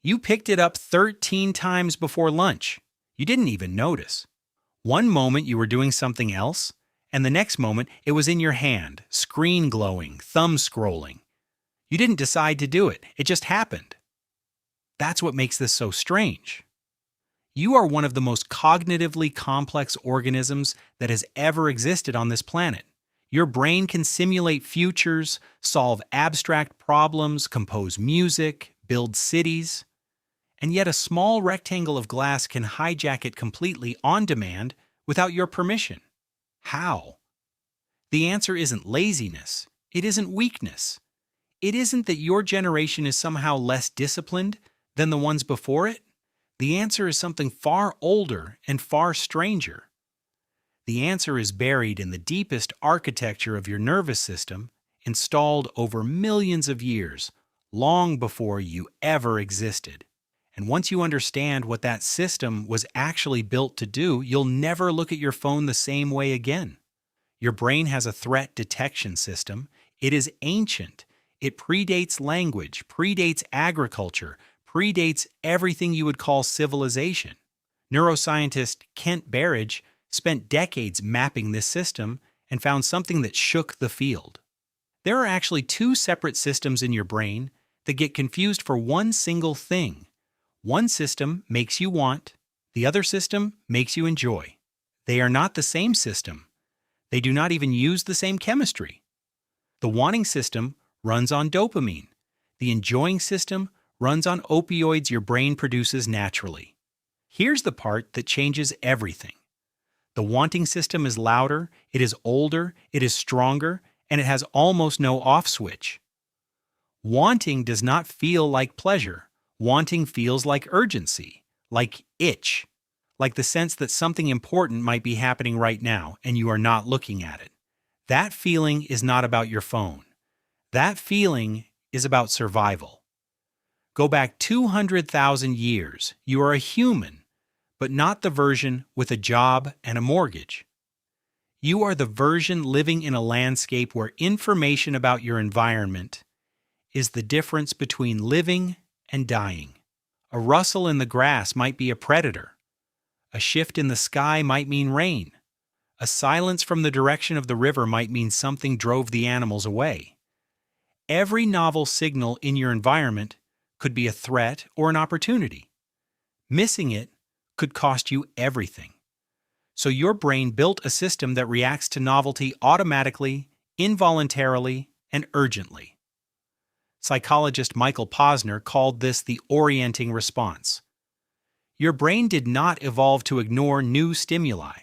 You picked it up 13 times before lunch. You didn't even notice. One moment you were doing something else, and the next moment it was in your hand, screen glowing, thumb scrolling. You didn't decide to do it. It just happened. That's what makes this so strange. You are one of the most cognitively complex organisms that has ever existed on this planet. Your brain can simulate futures, solve abstract problems, compose music, build cities. And yet a small rectangle of glass can hijack it completely on demand without your permission. How? The answer isn't laziness. It isn't weakness. It isn't that your generation is somehow less disciplined than the ones before it. The answer is something far older and far stranger. The answer is buried in the deepest architecture of your nervous system, installed over millions of years, long before you ever existed. And once you understand what that system was actually built to do, you'll never look at your phone the same way again. Your brain has a threat detection system. It is ancient. It predates language, predates agriculture, predates everything you would call civilization. Neuroscientist Kent Berridge spent decades mapping this system and found something that shook the field. There are actually two separate systems in your brain that get confused for one single thing. One system makes you want, the other system makes you enjoy. They are not the same system. They do not even use the same chemistry. The wanting system runs on dopamine. The enjoying system runs on opioids your brain produces naturally. Here's the part that changes everything. The wanting system is louder, it is older, it is stronger, and it has almost no off switch. Wanting does not feel like pleasure. Wanting feels like urgency, like itch, like the sense that something important might be happening right now and you are not looking at it. That feeling is not about your phone. That feeling is about survival. Go back 200,000 years. You are a human, but not the version with a job and a mortgage. You are the version living in a landscape where information about your environment is the difference between living and dying. A rustle in the grass might be a predator. A shift in the sky might mean rain. A silence from the direction of the river might mean something drove the animals away. Every novel signal in your environment could be a threat or an opportunity. Missing it could cost you everything. So your brain built a system that reacts to novelty automatically, involuntarily, and urgently. Psychologist Michael Posner called this the orienting response. Your brain did not evolve to ignore new stimuli.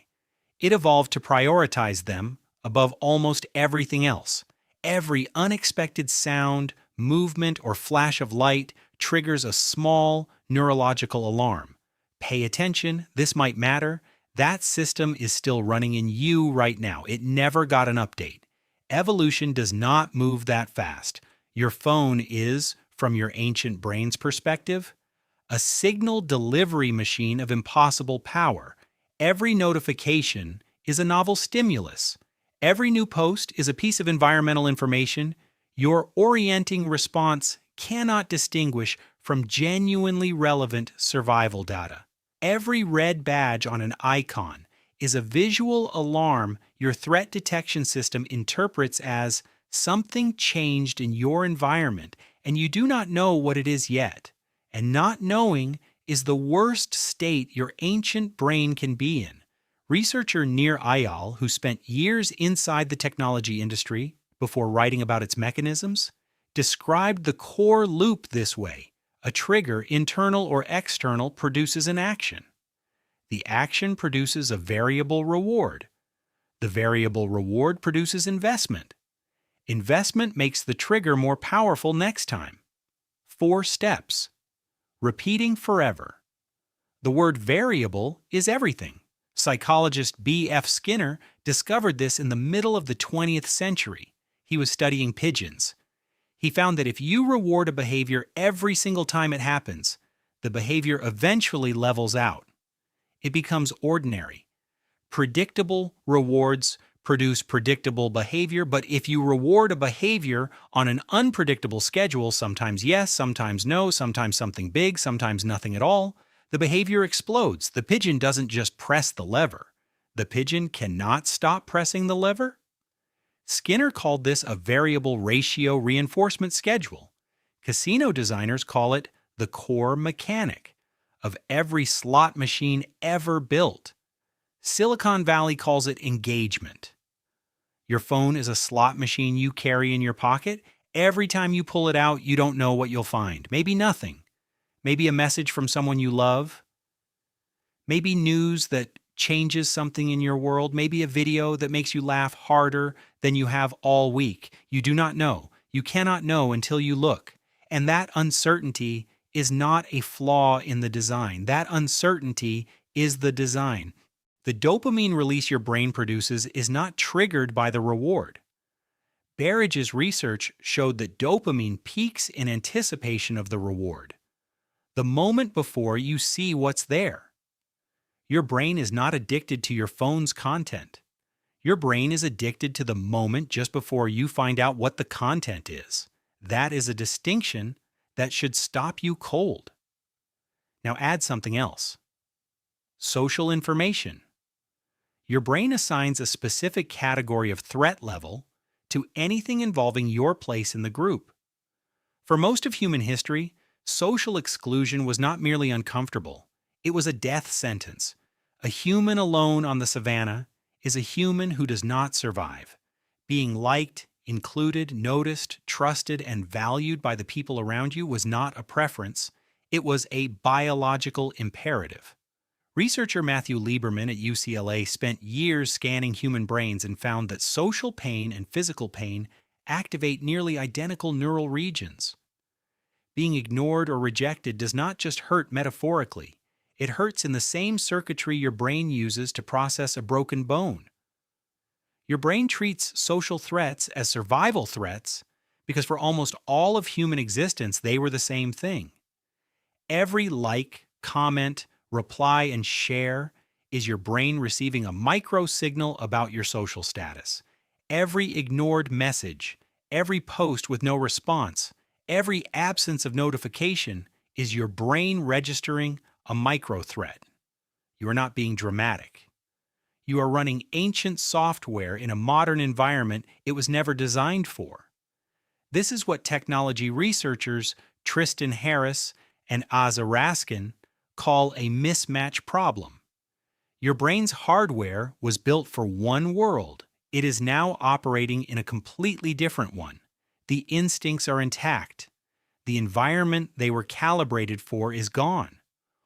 It evolved to prioritize them above almost everything else. Every unexpected sound, movement, or flash of light triggers a small neurological alarm. Pay attention, this might matter. That system is still running in you right now. It never got an update. Evolution does not move that fast. Your phone is, from your ancient brain's perspective, a signal delivery machine of impossible power. Every notification is a novel stimulus. Every new post is a piece of environmental information. Your orienting response cannot distinguish from genuinely relevant survival data. Every red badge on an icon is a visual alarm your threat detection system interprets as something changed in your environment and you do not know what it is yet. And not knowing is the worst state your ancient brain can be in. Researcher Nir Eyal, who spent years inside the technology industry before writing about its mechanisms, described the core loop this way. A trigger, internal or external, produces an action. The action produces a variable reward. The variable reward produces investment. Investment makes the trigger more powerful next time. 4 steps. Repeating forever. The word variable is everything. Psychologist B.F. Skinner discovered this in the middle of the 20th century. He was studying pigeons. He found that if you reward a behavior every single time it happens, the behavior eventually levels out. It becomes ordinary. Predictable rewards produce predictable behavior, but if you reward a behavior on an unpredictable schedule, sometimes yes, sometimes no, sometimes something big, sometimes nothing at all, the behavior explodes. The pigeon doesn't just press the lever. The pigeon cannot stop pressing the lever. Skinner called this a variable ratio reinforcement schedule. Casino designers call it the core mechanic of every slot machine ever built. Silicon Valley calls it engagement. Your phone is a slot machine you carry in your pocket. Every time you pull it out, you don't know what you'll find. Maybe nothing. Maybe a message from someone you love. Maybe news that changes something in your world. Maybe a video that makes you laugh harder than you have all week. You do not know. You cannot know until you look. And that uncertainty is not a flaw in the design. That uncertainty is the design. The dopamine release your brain produces is not triggered by the reward. Barrage's research showed that dopamine peaks in anticipation of the reward, the moment before you see what's there. Your brain is not addicted to your phone's content. Your brain is addicted to the moment just before you find out what the content is. That is a distinction that should stop you cold. Now add something else. Social information. Your brain assigns a specific category of threat level to anything involving your place in the group. For most of human history, social exclusion was not merely uncomfortable, it was a death sentence. A human alone on the savannah is a human who does not survive. Being liked, included, noticed, trusted, and valued by the people around you was not a preference, it was a biological imperative. Researcher Matthew Lieberman at UCLA spent years scanning human brains and found that social pain and physical pain activate nearly identical neural regions. Being ignored or rejected does not just hurt metaphorically, it hurts in the same circuitry your brain uses to process a broken bone. Your brain treats social threats as survival threats because for almost all of human existence they were the same thing. Every like, comment, reply, and share is your brain receiving a micro signal about your social status. Every ignored message, every post with no response, every absence of notification is your brain registering a micro threat. You are not being dramatic. You are running ancient software in a modern environment it was never designed for. This is what technology researchers Tristan Harris and Asa Raskin call a mismatch problem. Your brain's hardware was built for one world. It is now operating in a completely different one. The instincts are intact. The environment they were calibrated for is gone.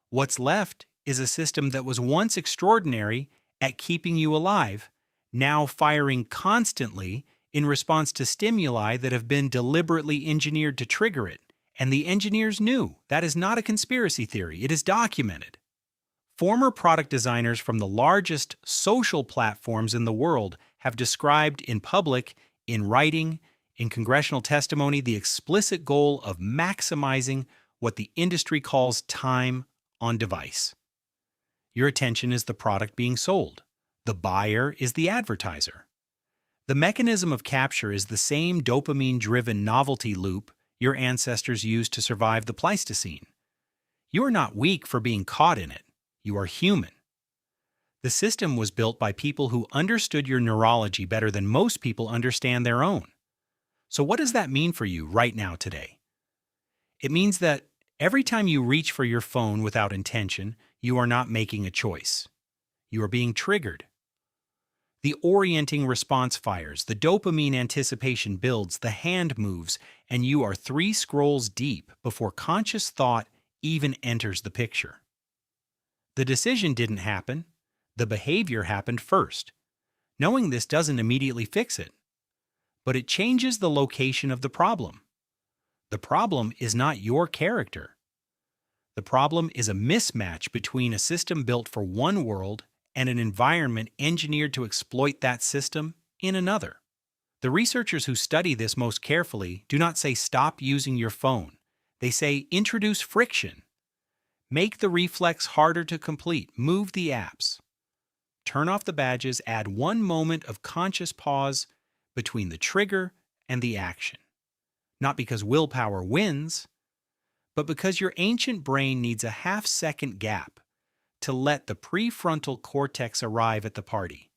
What's left is a system that was once extraordinary at keeping you alive, now firing constantly in response to stimuli that have been deliberately engineered to trigger it. And the engineers knew. That is not a conspiracy theory. It is documented. Former product designers from the largest social platforms in the world have described in public, in writing, in congressional testimony, the explicit goal of maximizing what the industry calls time on device. Your attention is the product being sold. The buyer is the advertiser. The mechanism of capture is the same dopamine-driven novelty loop your ancestors used to survive the Pleistocene. You are not weak for being caught in it. You are human. The system was built by people who understood your neurology better than most people understand their own. So what does that mean for you right now today? It means that every time you reach for your phone without intention, you are not making a choice. You are being triggered. The orienting response fires, the dopamine anticipation builds, the hand moves, and you are 3 scrolls deep before conscious thought even enters the picture. The decision didn't happen. The behavior happened first. Knowing this doesn't immediately fix it, but it changes the location of the problem. The problem is not your character. The problem is a mismatch between a system built for one world and an environment engineered to exploit that system in another. The researchers who study this most carefully do not say stop using your phone. They say introduce friction. Make the reflex harder to complete. Move the apps. Turn off the badges, add 1 moment of conscious pause between the trigger and the action. Not because willpower wins, but because your ancient brain needs a half-second gap to let the prefrontal cortex arrive at the party.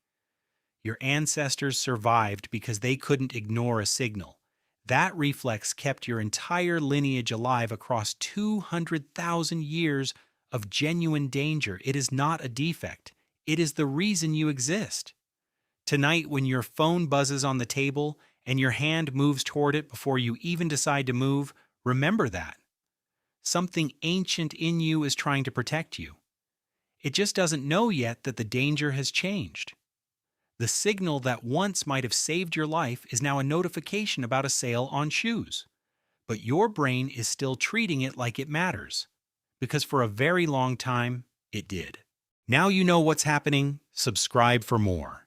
Your ancestors survived because they couldn't ignore a signal. That reflex kept your entire lineage alive across 200,000 years of genuine danger. It is not a defect. It is the reason you exist. Tonight, when your phone buzzes on the table and your hand moves toward it before you even decide to move, remember that. Something ancient in you is trying to protect you. It just doesn't know yet that the danger has changed. The signal that once might have saved your life is now a notification about a sale on shoes. But your brain is still treating it like it matters, because for a very long time, it did. Now you know what's happening. Subscribe for more.